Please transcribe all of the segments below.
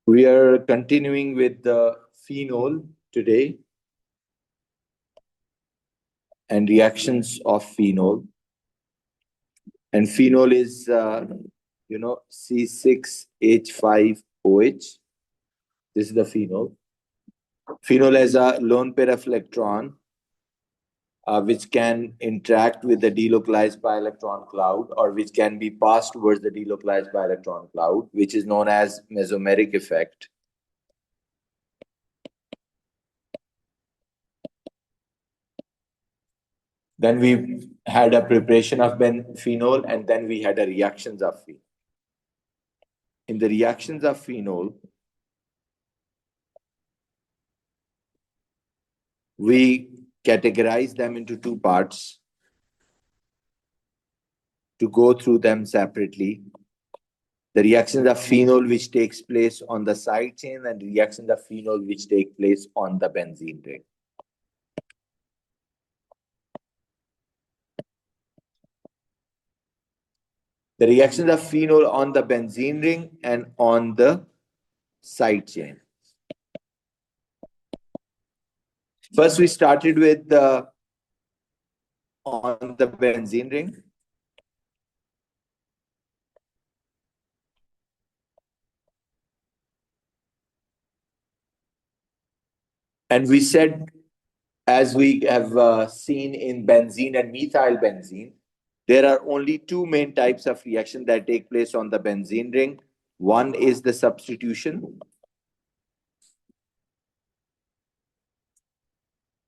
We are continuing with the phenol today and reactions of phenol. And phenol is, C6H5OH. This is the phenol. Phenol has a lone pair of electron, which can interact with the delocalized pi electron cloud, or which can be passed towards the delocalized pi electron cloud, which is known as mesomeric effect. Then we had a preparation of phenol, and then we had a reactions of phenol. In the reactions of phenol, we categorize them into two parts to go through them separately. The reactions of phenol which takes place on the side chain, and reactions of phenol which take place on the benzene ring. The reactions of phenol on the benzene ring and on the side chain. First, we started with on the benzene ring. And we said, as we have seen in benzene and methyl benzene, there are only two main types of reaction that take place on the benzene ring. One is the substitution,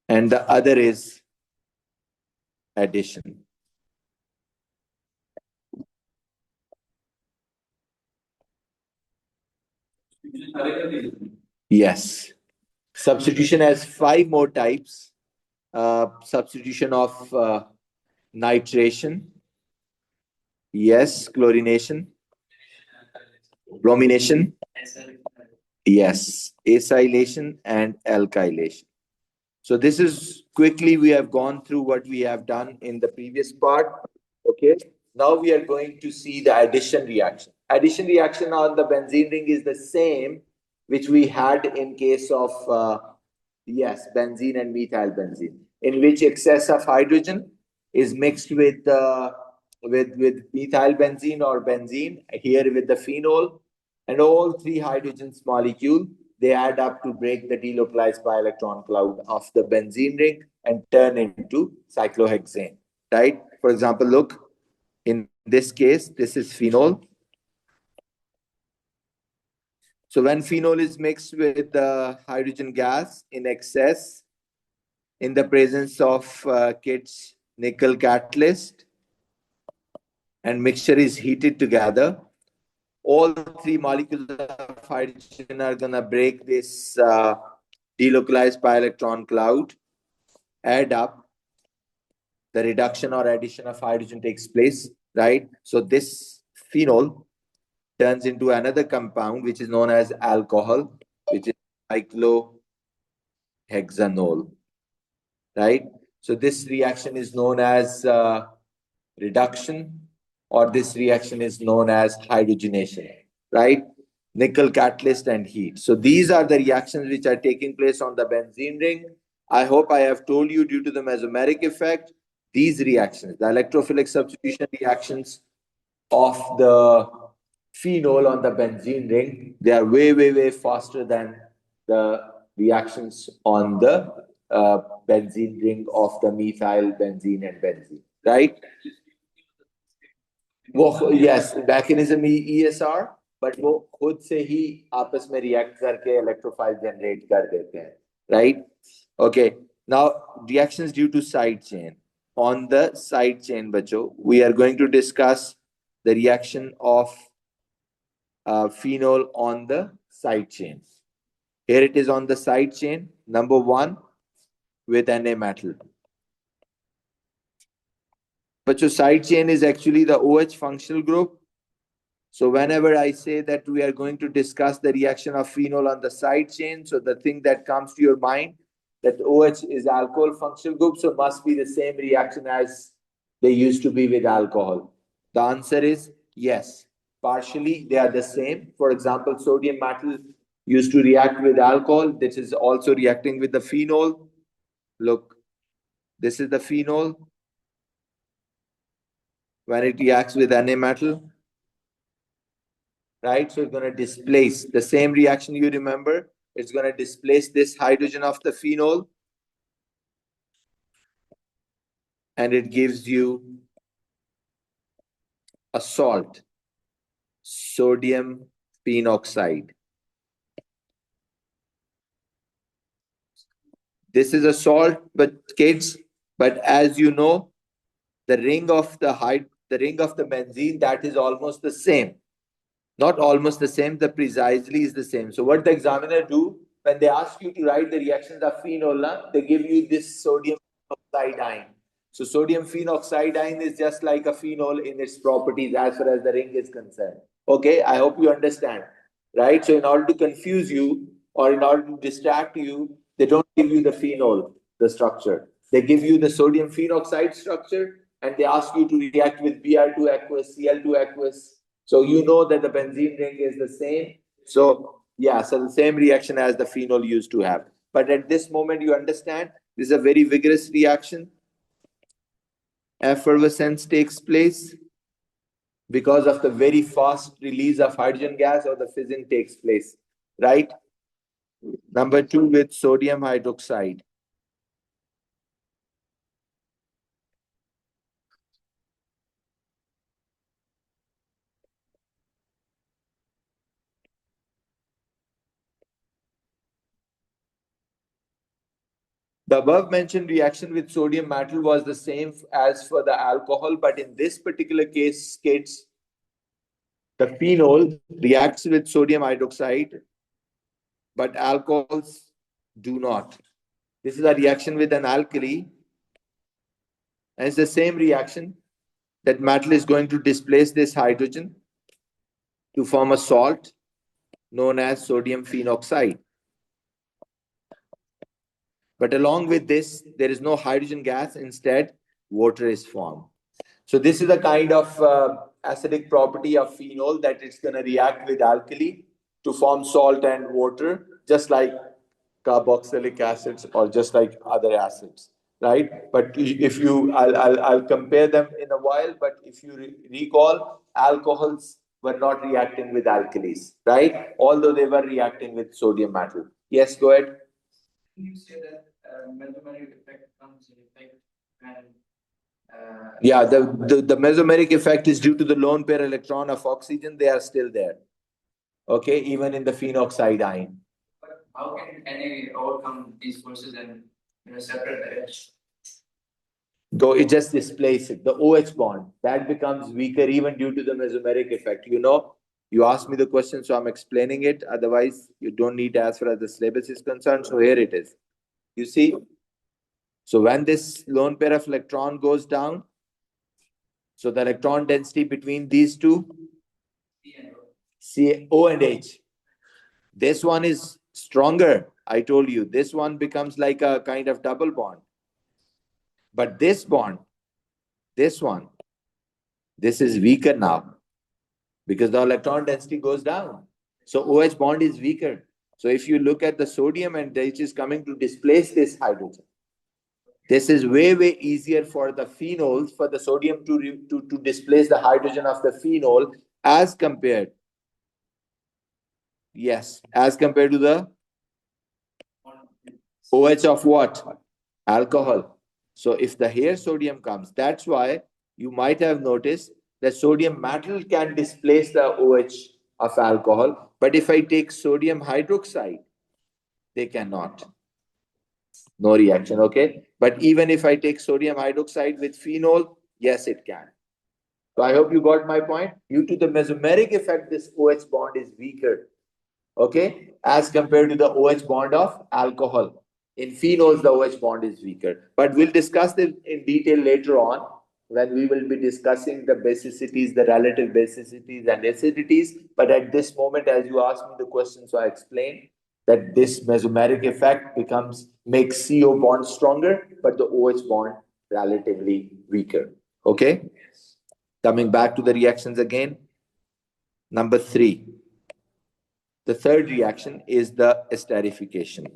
and the other is addition. Yes. Substitution has five more types. Substitution of nitration. Yes. Chlorination. Bromination. Yes. Acylation and alkylation. So this is quickly, we have gone through what we have done in the previous part. Okay. Now we are going to see the addition reaction. Addition reaction on the benzene ring is the same which we had in case of, yes, benzene and methyl benzene, in which excess of hydrogen is mixed with methyl benzene or benzene, here with the phenol, and all three hydrogens molecule, they add up to break the delocalized pi electron cloud of the benzene ring and turn into cyclohexane, right? For example, look, in this case, this is phenol. So when phenol is mixed with the hydrogen gas in excess, in the presence of Kitt's nickel catalyst, and mixture is heated together, all three molecules of hydrogen are going to break this delocalized pi electron cloud, add up, the reduction or addition of hydrogen takes place, right? So this phenol turns into another compound which is known as alcohol, which is cyclohexanol, right? So this reaction is known as reduction, or this reaction is known as hydrogenation, right? Nickel catalyst and heat. So these are the reactions which are taking place on the benzene ring. I hope I have told you, due to the mesomeric effect, these reactions, the electrophilic substitution reactions of the phenol on the benzene ring, they are way, way, way faster than the reactions on the benzene ring of the methyl benzene and benzene, right? वो yes, mechanism ESR, but वो खुद से ही आपस में react करके electrophile generate कर देते हैं, right? Okay, now reactions due to side chain. On the side chain, बच्चों, we are going to discuss the reaction of phenol on the side chain. Here it is on the side chain, number 1 with Na metal. But your side chain is actually the OH functional group. So whenever I say that we are going to discuss the reaction of phenol on the side chain, so the thing that comes to your mind, that OH is alcohol functional group, so must be the same reaction as they used to be with alcohol. The answer is yes. Partially, they are the same. For example, sodium metal used to react with alcohol. This is also reacting with the phenol. Look, this is the phenol when it reacts with Na metal, right? So it's going to displace the same reaction you remember. It's going to displace this hydrogen of the phenol, and it gives you a salt, sodium phenoxide. This is a salt, but kids, but as you know, the ring of the benzene, that is almost the same. Not almost the same, the precisely is the same. So what the examiner do when they ask you to write the reactions of phenol, they give you this sodium phenoxide. So sodium phenoxide is just like a phenol in its properties as far as the ring is concerned. Okay, I hope you understand, right? So in order to confuse you or in order to distract you, they don't give you the phenol, the structure. They give you the sodium phenoxide structure, and they ask you to react with Br2 aqueous, Cl2 aqueous. So you know that the benzene ring is the same. So yeah, so the same reaction as the phenol used to have. But at this moment, you understand this is a very vigorous reaction. Effervescence takes place because of the very fast release of hydrogen gas, or the fission takes place, right? Number two, with sodium hydroxide. The above mentioned reaction with sodium metal was the same as for the alcohol, but in this particular case, kids, the phenol reacts with sodium hydroxide, but alcohols do not. This is a reaction with an alkali, and it's the same reaction that metal is going to displace this hydrogen to form a salt known as sodium phenoxide. But along with this, there is no hydrogen gas. Instead, water is formed. So this is a kind of acidic property of phenol, that it's going to react with alkali to form salt and water, just like carboxylic acids or just like other acids, right? But if you, I'll compare them in a while. But if you recall, alcohols were not reacting with alkalis, right? Although they were reacting with sodium metal. Yes, go ahead. You say that mesomeric effect comes in effect and yeah, the mesomeric effect is due to the lone pair electron of oxygen. They are still there. Okay, even in the phenoxide ion. But how can Na overcome these forces and separate the H? Though it just displaces it, the OH bond that becomes weaker even due to the mesomeric effect. You asked me the question, so I'm explaining it. Otherwise, you don't need as far as the syllabus is concerned. So here it is. You see, so when this lone pair of electron goes down, so the electron density between these two, C O and H, this one is stronger. I told you, this one becomes like a kind of double bond. But this bond, this one, this is weaker now because the electron density goes down. So OH bond is weaker. So if you look at the sodium, and H is coming to displace this hydrogen. This is way, way easier for the phenols, for the sodium to displace the hydrogen of the phenol as compared. Yes, as compared to the OH of what? Alcohol. So if the here sodium comes, that's why you might have noticed that sodium metal can displace the OH of alcohol. But if I take sodium hydroxide, they cannot. No reaction, okay? But even if I take sodium hydroxide with phenol, yes, it can. So I hope you got my point. Due to the mesomeric effect, this OH bond is weaker, okay, as compared to the OH bond of alcohol. In phenols, the OH bond is weaker. But we'll discuss this in detail later on when we will be discussing the basicities, the relative basicities and acidities. But at this moment, as you asked me the question, so I explained that this mesomeric effect makes CO bond stronger, but the OH bond relatively weaker. Okay? Coming back to the reactions again. Number 3. The third reaction is the esterification.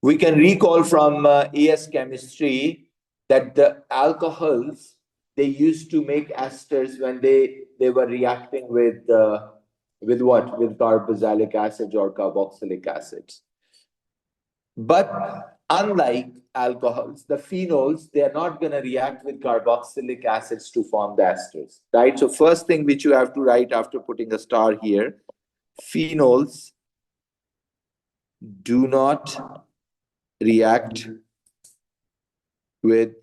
We can recall from AS chemistry that the alcohols they used to make esters when they were reacting with what, with carboxylic acids or carboxylic acids. But unlike alcohols, the phenols, they are not going to react with carboxylic acids to form the esters, right? So first thing which you have to write after putting a star here, phenols do not react with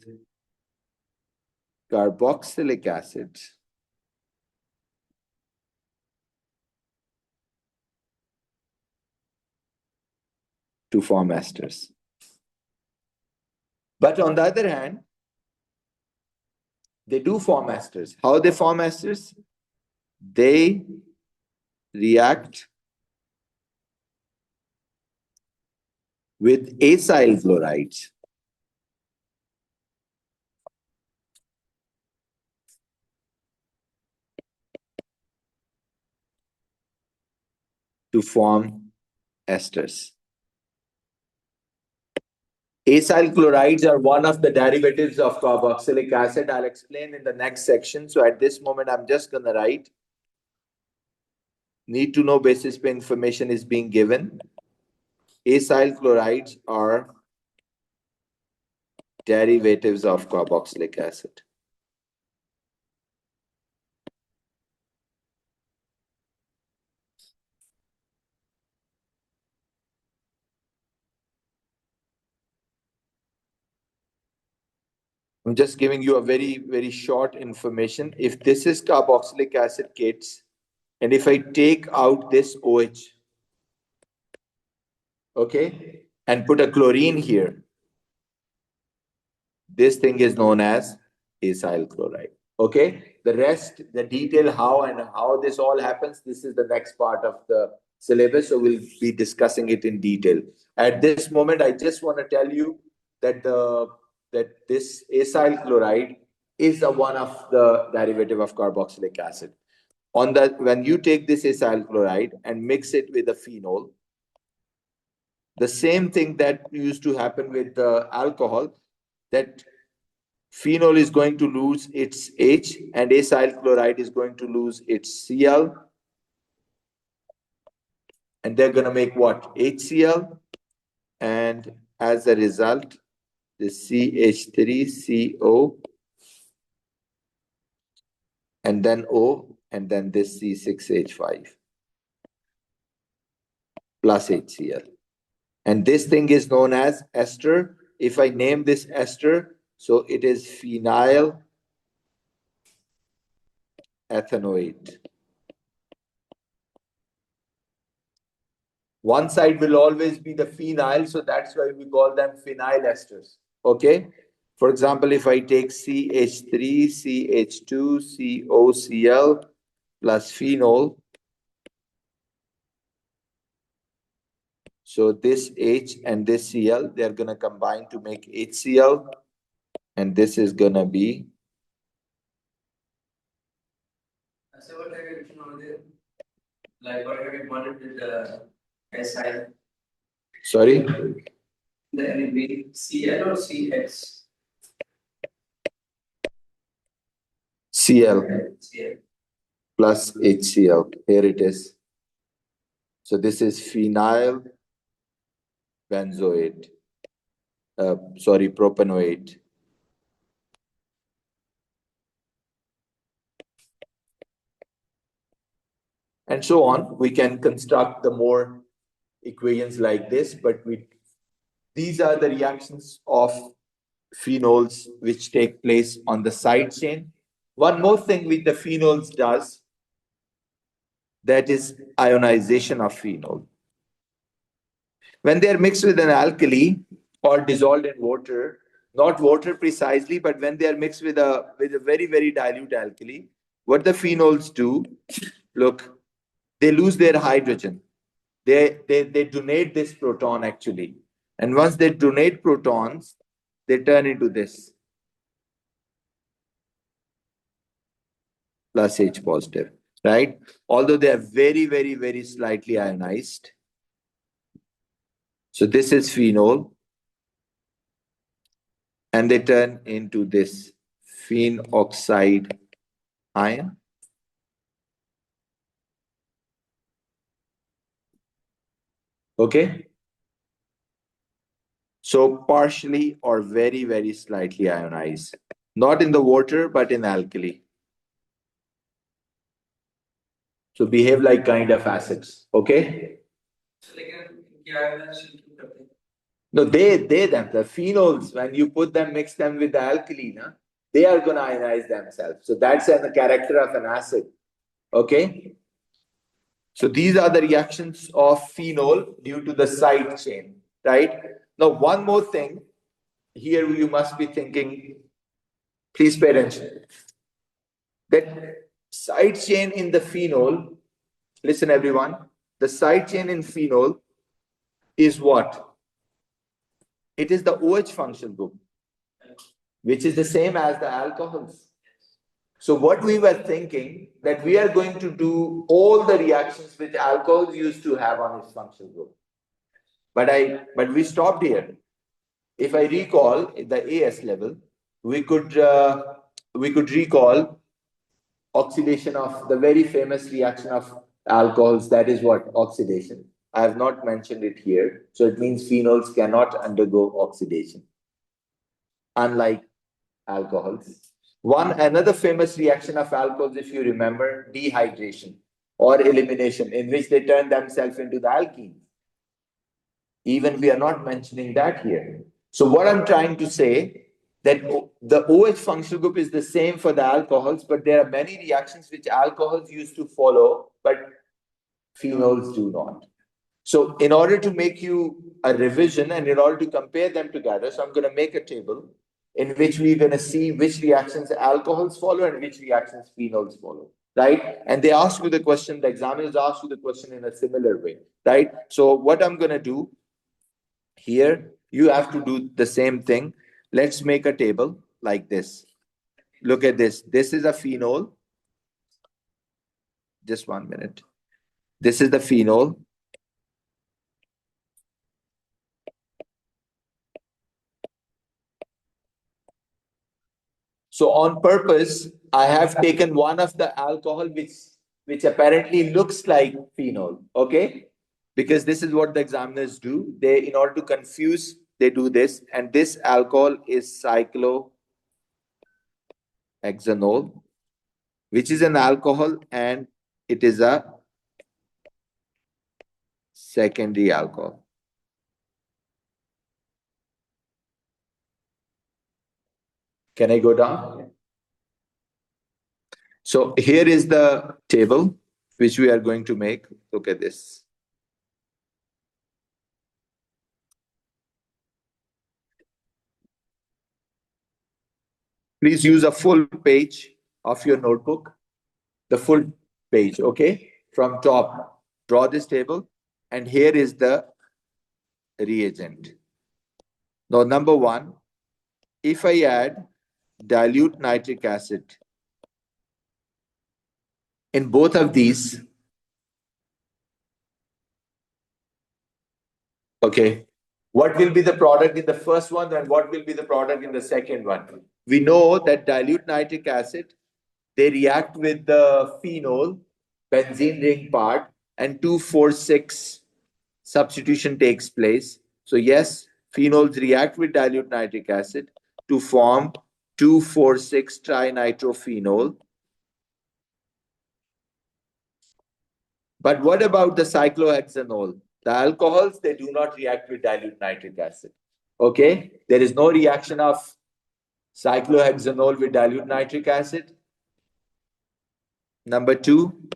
carboxylic acids to form esters. But on the other hand, they do form esters. How they form esters? They react with acyl chlorides to form esters. Acyl chlorides are one of the derivatives of carboxylic acid. I'll explain in the next section. So at this moment, I'm just going to write need to know basis pair information is being given. Acyl chlorides are derivatives of carboxylic acid. I'm just giving you a very, very short information. If this is carboxylic acid, kids, and if I take out this OH, okay, and put a chlorine here, this thing is known as acyl chloride. Okay, the rest, the detail how and how this all happens, this is the next part of the syllabus. So we'll be discussing it in detail. At this moment, I just want to tell you that that this acyl chloride is a one of the derivative of carboxylic acid. On that, when you take this acyl chloride and mix it with a phenol, the same thing that used to happen with the alcohol, that phenol is going to lose its H and acyl chloride is going to lose its Cl, and they're going to make what? HCl, and as a result, the CH3CO, and then O, and then this C6H5 plus HCl. And this thing is known as ester. If I name this ester, so it is phenyl ethanoate. One side will always be the phenyl, so that's why we call them phenyl esters. Okay? For example, if I take CH3, CH2, COCl plus phenol, so this H and this Cl, they're going to combine to make HCl, and this is going to be. So what type of phenol is it? Like what have you wanted with the SI? Sorry? The enemy Cl or CX? Cl plus HCl. Here it is. So this is phenyl benzoate. Sorry, propanoate. And so on. We can construct the more equations like this, but these are the reactions of phenols which take place on the side chain. One more thing which the phenols does, that is ionization of phenol. When they are mixed with an alkali or dissolved in water, not water precisely, but when they are mixed with a very, very dilute alkali, what the phenols do, look, they lose their hydrogen. They donate this proton actually. And once they donate protons, they turn into this. plus H positive, right? Although they are very, very, very slightly ionized. So this is phenol, and they turn into this phenoxide ion. Okay. So partially or very, very slightly ionized. Not in the water, but in alkali. So behave like kind of acids. Okay. No, they them, the phenols, when you put them, mix them with the alkali, na, they are gonna ionize themselves. So that's a character of an acid. Okay. So these are the reactions of phenol due to the side chain, right? Now, one more thing here you must be thinking, please pay attention. That side chain in the phenol, listen everyone, the side chain in phenol is what? It is the OH functional group, which is the same as the alcohols. So what we were thinking that we are going to do all the reactions which alcohols used to have on its functional group. But we stopped here. If I recall at the AS level, we could recall oxidation of the very famous reaction of alcohols. That is what? Oxidation. I have not mentioned it here. So it means phenols cannot undergo oxidation, unlike alcohols. One another famous reaction of alcohols, if you remember, dehydration or elimination, in which they turn themselves into the alkenes. Even we are not mentioning that here. So what I'm trying to say that the OH functional group is the same for the alcohols, but there are many reactions which alcohols used to follow, but phenols do not. So in order to make you a revision and in order to compare them together, so I'm going to make a table in which we're going to see which reactions alcohols follow and which reactions phenols follow, right? And they ask you the question, the examiners ask you the question in a similar way, right? So what I'm going to do here, you have to do the same thing. Let's make a table like this. Look at this. This is a phenol. Just 1 minute. This is the phenol. So on purpose, I have taken one of the alcohol which apparently looks like phenol. Okay, because this is what the examiners do. They, in order to confuse, they do this, and this alcohol is cyclohexanol, which is an alcohol, and it is a secondary alcohol. Can I go down? So here is the table which we are going to make. Look at this. Please use a full page of your notebook, the full page, okay? From top, draw this table, and here is the reagent. Now, number one, if I add dilute nitric acid in both of these, okay, what will be the product in the first one and what will be the product in the second one? We know that dilute nitric acid, they react with the phenol, benzene ring part, and 2,4,6 substitution takes place. So yes, phenols react with dilute nitric acid to form 2,4,6 trinitrophenol. But what about the cyclohexanol? The alcohols, they do not react with dilute nitric acid. Okay, there is no reaction of cyclohexanol with dilute nitric acid. Number two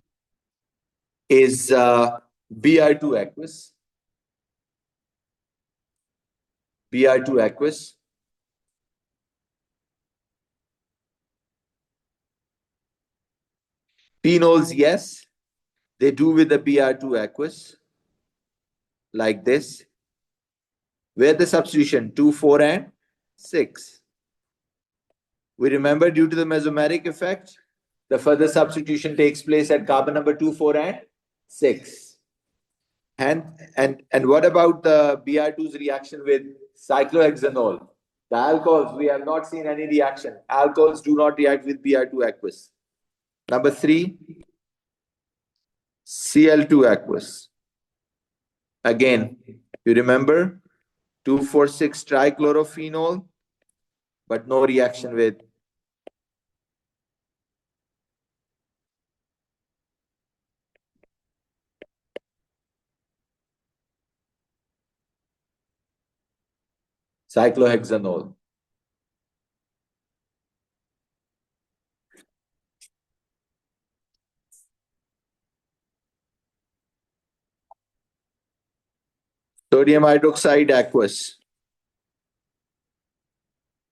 is Br2 aqueous. Br2 aqueous. Phenols, yes, they do with the Br2 aqueous, like this. Where the substitution 2, 4, and 6. We remember due to the mesomeric effect, the further substitution takes place at carbon number 2, 4, and 6. And what about the Br2's reaction with cyclohexanol? The alcohols, we have not seen any reaction. Alcohols do not react with Br2 aqueous. Number 3, Cl2 aqueous. Again, you remember 2,4,6 trichlorophenol, but no reaction with cyclohexanol. Sodium hydroxide aqueous.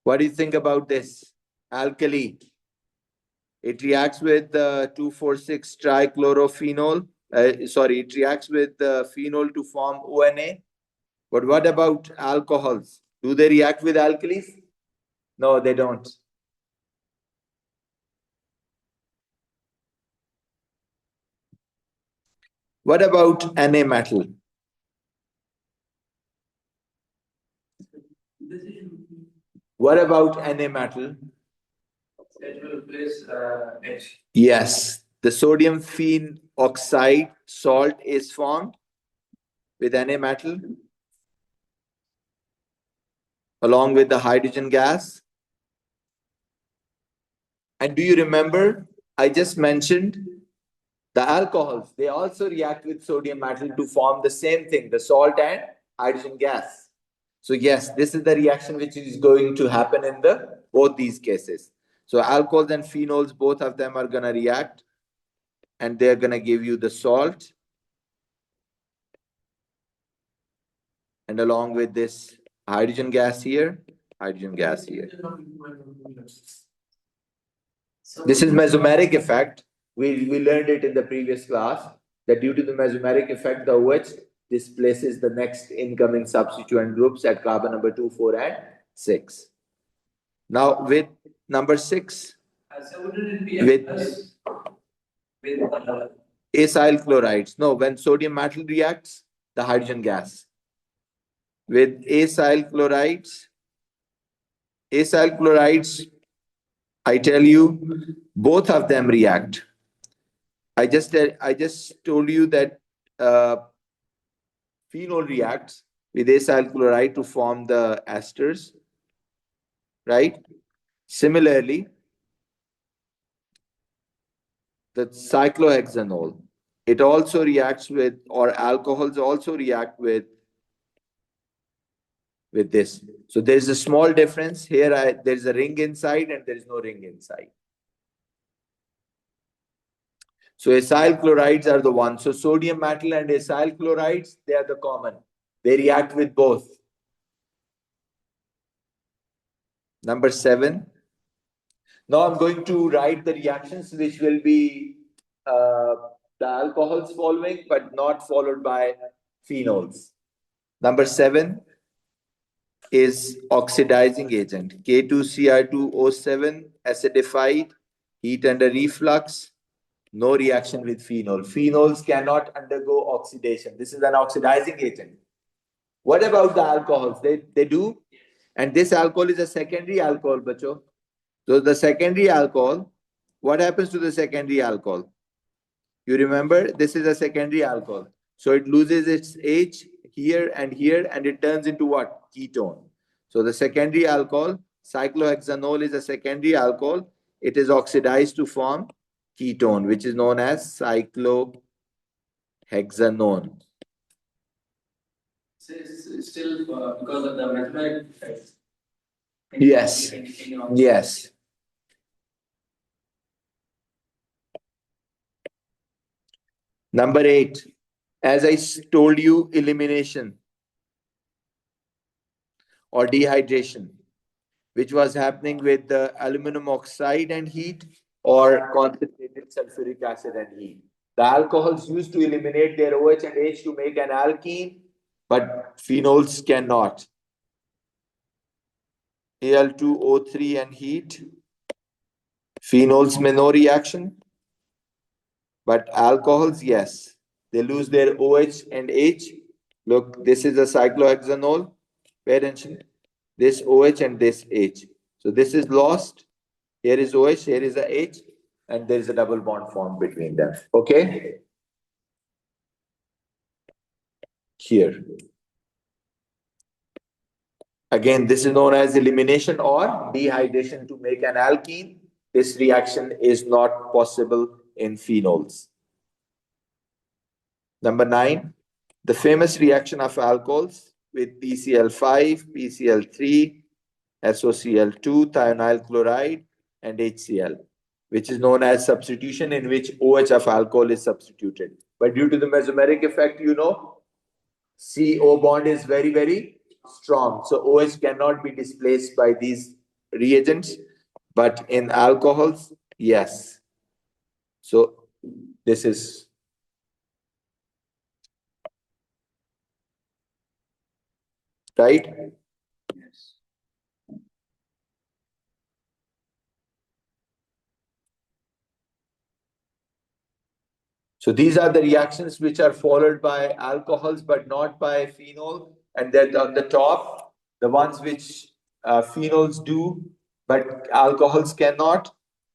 What do you think about this? Alkali. It reacts with 2,4,6 trichlorophenol. It reacts with phenol to form ONA. But what about alcohols? Do they react with alkalis? No, they don't. What about Na metal? What about Na metal? It will replace H. Yes, the sodium phenoxide salt is formed with Na metal along with the hydrogen gas. And do you remember, I just mentioned the alcohols, they also react with sodium metal to form the same thing, the salt and hydrogen gas. So yes, this is the reaction which is going to happen in both these cases. So alcohols and phenols, both of them are going to react and they're going to give you the salt. And along with this hydrogen gas here, hydrogen gas here. This is mesomeric effect. We learned it in the previous class that due to the mesomeric effect, the OH displaces the next incoming substituent groups at carbon number 2, 4, and 6. Now with number 6, with acyl chlorides. No, when sodium metal reacts, the hydrogen gas. With acyl chlorides, I tell you, both of them react. I just told you that phenol reacts with acyl chloride to form the esters, right? Similarly, the cyclohexanol, it also reacts with, or alcohols also react with this. So there's a small difference here. There's a ring inside and there is no ring inside. So acyl chlorides are the ones. So sodium metal and acyl chlorides, they are the common. They react with both. Number 7. Now I'm going to write the reactions which will be the alcohols following, but not followed by phenols. Number 7 is oxidizing agent. K2Cr2O7 acidified, heat under reflux, no reaction with phenol. Phenols cannot undergo oxidation. This is an oxidizing agent. What about the alcohols? They do. And this alcohol is a secondary alcohol, bacho. So the secondary alcohol, what happens to the secondary alcohol? You remember, this is a secondary alcohol. So it loses its H here, and it turns into what? Ketone. So the secondary alcohol, cyclohexanol, is a secondary alcohol. It is oxidized to form ketone, which is known as cyclohexanone. Still because of the mesomeric effects. Yes. Yes. Number 8, as I told you, elimination or dehydration, which was happening with the aluminum oxide and heat or concentrated sulfuric acid and heat. The alcohols used to eliminate their OH and H to make an alkene, but phenols cannot. Al2O3 and heat Phenols may no reaction, but alcohols, yes. They lose their OH and H. Look, this is a cyclohexanol. Pay attention. This OH and this H. So this is lost. Here is OH, here is a H, and there is a double bond formed between them. Okay? Here. Again, this is known as elimination or dehydration to make an alkene. This reaction is not possible in phenols. Number 9, the famous reaction of alcohols with PCl5, PCl3, SOCl2, thionyl chloride, and HCl, which is known as substitution, in which OH of alcohol is substituted. But due to the mesomeric effect, CO bond is very, very strong. So OH cannot be displaced by these reagents, but in alcohols, yes. So this is right. So these are the reactions which are followed by alcohols, but not by phenol. And then on the top, the ones which phenols do, but alcohols cannot.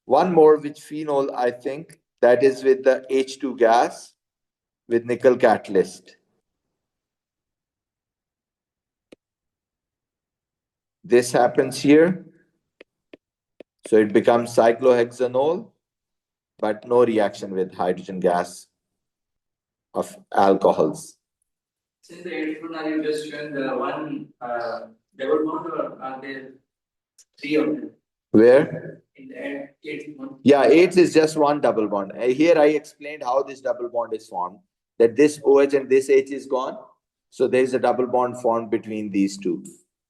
One more which phenol, I think, that is with the H2 gas with nickel catalyst. This happens here. So it becomes cyclohexanol, but no reaction with hydrogen gas of alcohols. Since the eighth one, are you just showing the one double bond, or are there three of them? Where? In the eighth one. Yeah, eighth is just one double bond. Here I explained how this double bond is formed. That this OH and this H is gone. So there is a double bond formed between these two.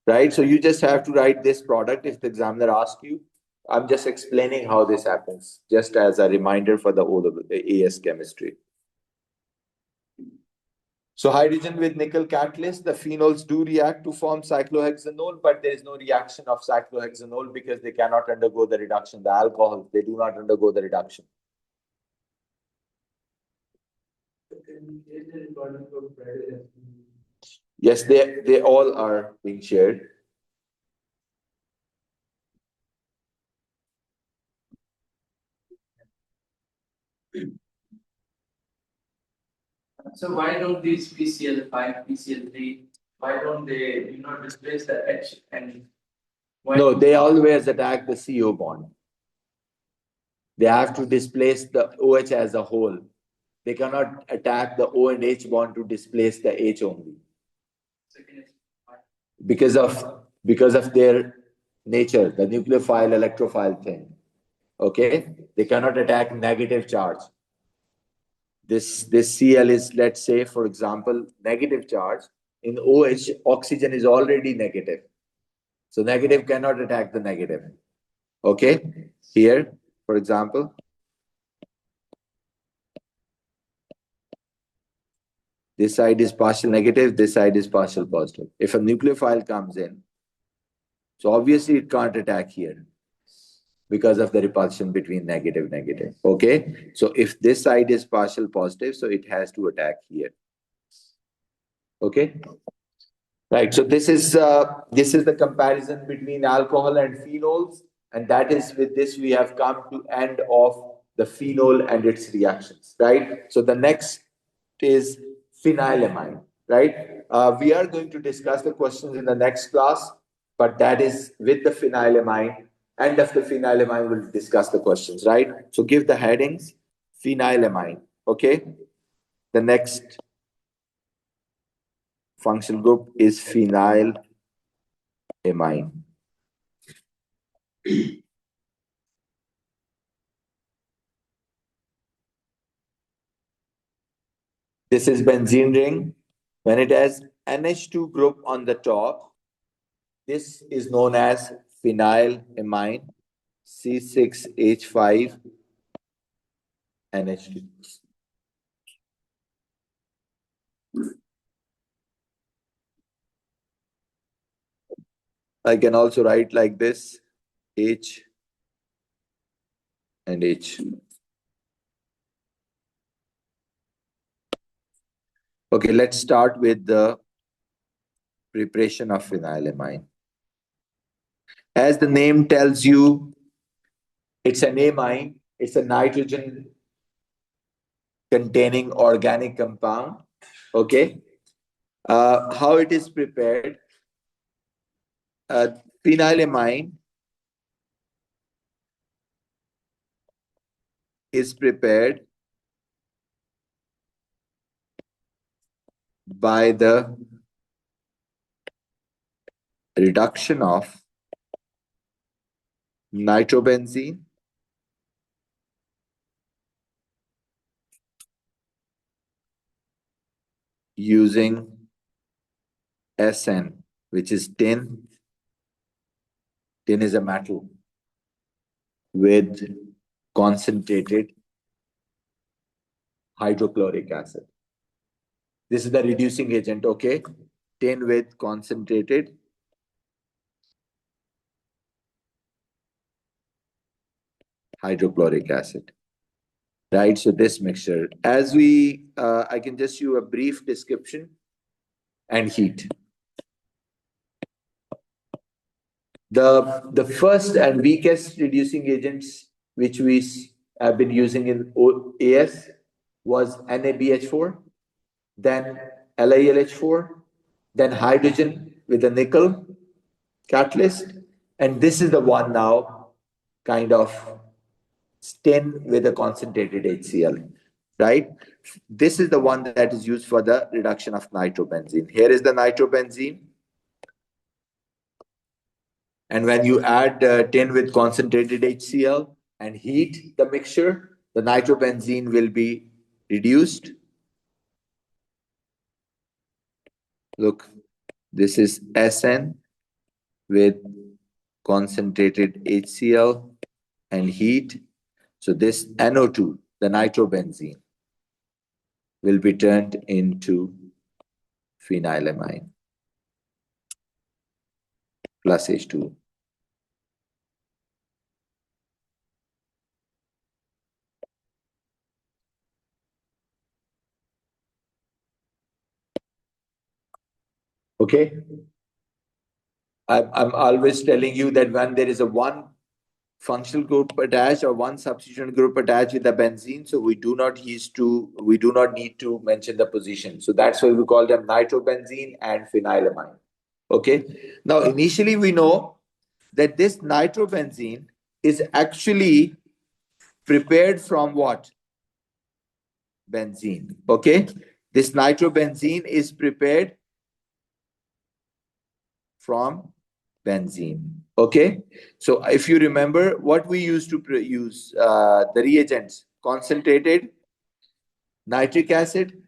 Right? So you just have to write this product if the examiner asks you. I'm just explaining how this happens, just as a reminder for the whole of the AS chemistry. So hydrogen with nickel catalyst, the phenols do react to form cyclohexanol, but there is no reaction of cyclohexanol because they cannot undergo the reduction. The alcohols, they do not undergo the reduction. Yes, they all are being shared. So why don't these PCl5, PCl3, why don't they, displace the H and why? No, they always attack the CO bond. They have to displace the OH as a whole. They cannot attack the O and H bond to displace the H only. Because of their nature, the nucleophile electrophile thing. Okay, they cannot attack negative charge. This Cl is, let's say, for example, negative charge. In OH, oxygen is already negative. So negative cannot attack the negative. Okay, here, for example, this side is partial negative, this side is partial positive. If a nucleophile comes in, so obviously it can't attack here because of the repulsion between negative, negative. Okay, so if this side is partial positive, so it has to attack here. Okay. Right. So this is the comparison between alcohol and phenols, and that is with this we have come to end of the phenol and its reactions. Right. So the next is phenylamine. Right. We are going to discuss the questions in the next class, but that is with the phenylamine. End of the phenylamine, we'll discuss the questions. Right. So give the headings. Phenylamine. Okay. The next functional group is phenylamine. This is benzene ring. When it has NH2 group on the top, this is known as phenylamine C6H5 NH2. I can also write like this H and H. Okay, let's start with the preparation of phenylamine. As the name tells you, it's an amine, it's a nitrogen containing organic compound. Okay. How it is prepared? Phenylamine is prepared by the reduction of nitrobenzene using SN, which is tin. Tin is a metal with concentrated hydrochloric acid. This is the reducing agent, okay? Tin with concentrated hydrochloric acid, right? So this mixture, I can just do a brief description and heat. The first and weakest reducing agents which we have been using in AS was NaBH4, then LiLH4, then hydrogen with a nickel catalyst, and this is the one now kind of tin with a concentrated HCl, right? This is the one that is used for the reduction of nitrobenzene. Here is the nitrobenzene. And when you add tin with concentrated HCl and heat the mixture, the nitrobenzene will be reduced. Look, this is SN with concentrated HCl and heat. So this NO2, the nitrobenzene, will be turned into phenylamine plus H2. Okay. I'm always telling you that when there is a one functional group attached or one substituent group attached with the benzene, so we do not need to mention the position. So that's why we call them nitrobenzene and phenylamine. Okay. Now initially we know that this nitrobenzene is actually prepared from what? Benzene. Okay. This nitrobenzene is prepared from benzene. Okay. So if you remember what we used to use, the reagents, concentrated nitric acid,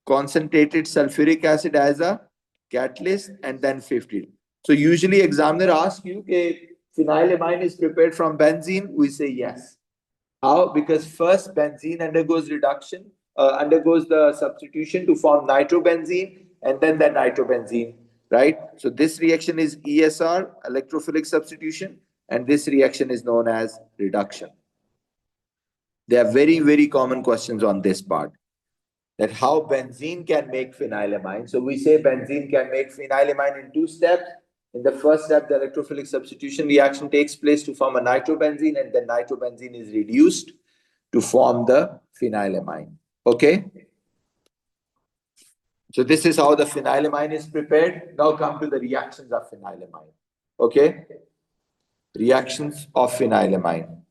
concentrated sulfuric acid as a catalyst, and then 50. So usually examiner asks you, okay, phenylamine is prepared from benzene. We say yes. How? Because first benzene undergoes the substitution to form nitrobenzene, and then the nitrobenzene, right? So this reaction is ESR, electrophilic substitution, and this reaction is known as reduction. There are very, very common questions on this part, that how benzene can make phenylamine. So we say benzene can make phenylamine in two steps. In the first step, the electrophilic substitution reaction takes place to form a nitrobenzene, and then nitrobenzene is reduced to form the phenylamine. Okay? So this is how the phenylamine is prepared. Now come to the reactions of phenylamine. Okay? Reactions of phenylamine.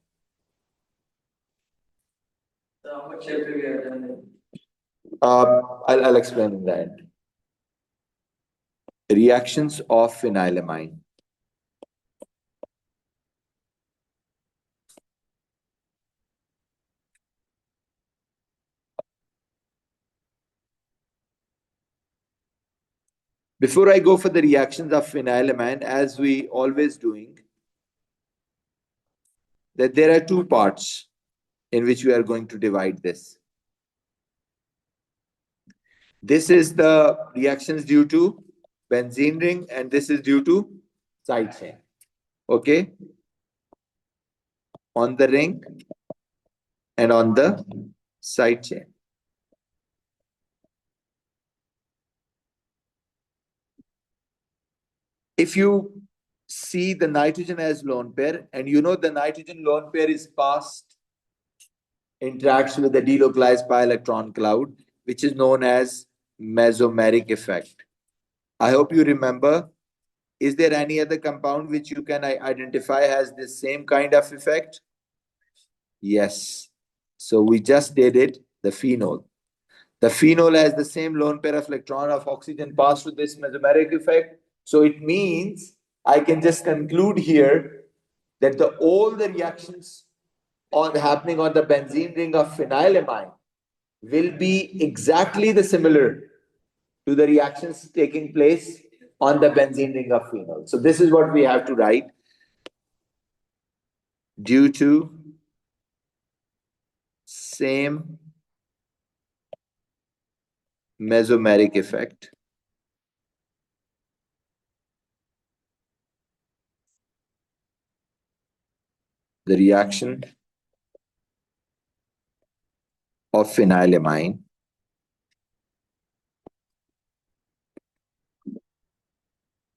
So how much chapter we have done? I'll explain in the end. Reactions of phenylamine. Before I go for the reactions of phenylamine, as we always doing, that there are two parts in which we are going to divide this. This is the reactions due to benzene ring, and this is due to side chain. Okay. on the ring and on the side chain. If you see the nitrogen as lone pair, and you know the nitrogen lone pair is passed, interacts with the delocalized pi electron cloud, which is known as mesomeric effect. I hope you remember. Is there any other compound which you can identify has the same kind of effect? Yes. So we just did it, the phenol. The phenol has the same lone pair of electron of oxygen passed through this mesomeric effect. So it means I can just conclude here that all the reactions happening on the benzene ring of phenylamine will be exactly the similar to the reactions taking place on the benzene ring of phenol. So this is what we have to write. Due to same mesomeric effect, the reaction of phenylamine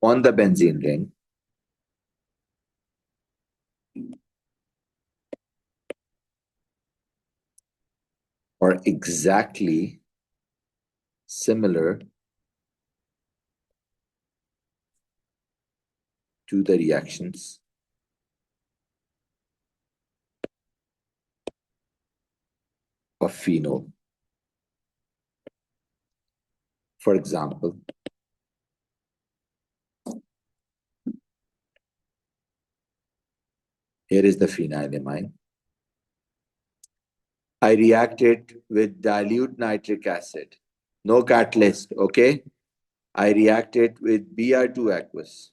on the benzene ring are exactly similar to the reactions of phenol. For example, here is the phenylamine. I react it with dilute nitric acid. No catalyst, okay? I react it with Br2 aqueous.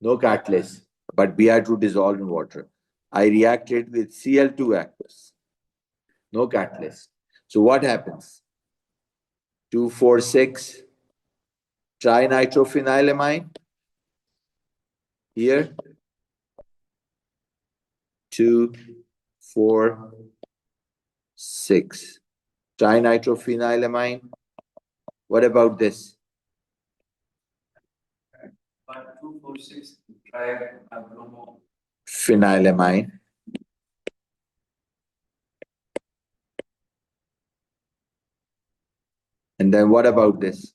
No catalyst, but Br2 dissolved in water. I react it with Cl2 aqueous. No catalyst. So what happens? 2,4,6 trinitrophenylamine. Here, 2, 4, 6 trinitrophenylamine. What about this? 2,4,6 triabromo. Phenylamine. And then what about this?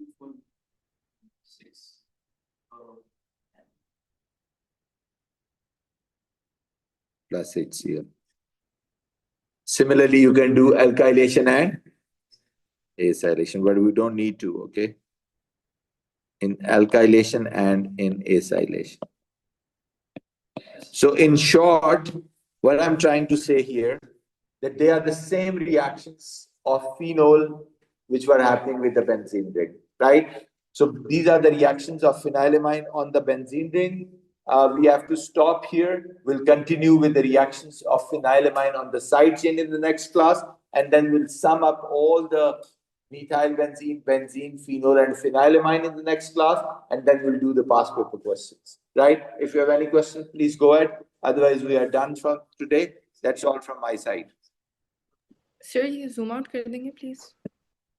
2,4,6. Plus HCl. Similarly, you can do alkylation and acylation, but we don't need to, okay? In alkylation and in acylation. So in short, what I'm trying to say here, that they are the same reactions of phenol which were happening with the benzene ring, right? So these are the reactions of phenylamine on the benzene ring. We have to stop here. We'll continue with the reactions of phenylamine on the side chain in the next class, and then we'll sum up all the methyl benzene, benzene, phenol, and phenylamine in the next class, and then we'll do the past paper questions, right? If you have any questions, please go ahead. Otherwise, we are done for today. That's all from my side. Sir ये zoom out कर देंगे please.